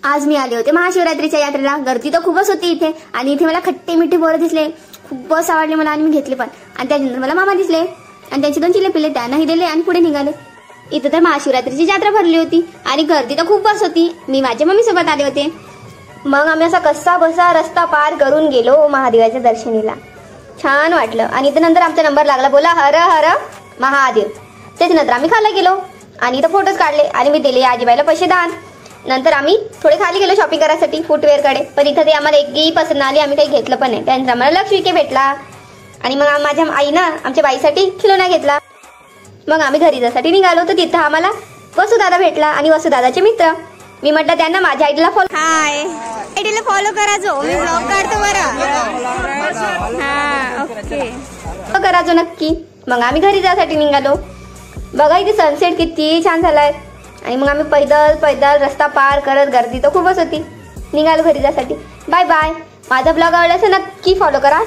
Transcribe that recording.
आज मी आले होते महाशिवरात्रीच्या यात्रेला। गर्दी तर खूपच होती इथे आणि इथे मला खट्टे मिठे बोरं दिसले, खूपच आवडले मला आणि मी घेतले पण। आणि त्यानंतर मला मामा दिसले आणि त्यांचे 2 चिल्ले पिल्ले त्यांनाही दिले आणि पुढे निघाले। इथं तर महाशिवरात्रीची यात्रा भरली होती आणि गर्दी तर खूपच होती। मी माझ्या मम्मी सोबत आले होते। मग आम्ही असा कसा बसा रस्ता पार करून गेलो महादेवाच्या दर्शनीला। छान वाटलं आणि त्यानंतर आमचा नंबर लागला, बोला हर हर महादेव। त्याच्यानंतर आम्ही खाली गेलो आणि इथं फोटोज काढले आणि मी दिले आजीबाईला पैसे दान। नंतर आम्ही थोडे खाली गेलो शॉपिंग करायसाठी फुटवेअरकडे, पण इथं ते आम्हाला एकही पसंत आली, आम्ही काही घेतलं पण नाही। त्यानंतर आम्हाला लक्ष विके भेटला आणि मग माझ्या आईनं आमच्या बाईसाठी खिलोना घेतला। मग आम्ही घरी जाण्यासाठी निघालो तर तिथं आम्हाला वसुदादा भेटला आणि वसुदादाचे मित्र। मी म्हटलं त्यांना माझ्या आयडीला फॉलो, हाय आयडीला फॉलो करा जो, मी ब्लॉग काढतो बरं। हा ओके करा जो नक्की। मग आम्ही घरी जाण्यासाठी निघालो। बघा इथे सनसेट किती छान झालाय आणि मग आम्ही पैदल रस्ता पार करत, गर्दी तर खूपच होती, निघालो घरी जाण्यासाठी। Bye bye. माझा ब्लॉग आवडला तर नक्की फॉलो करा।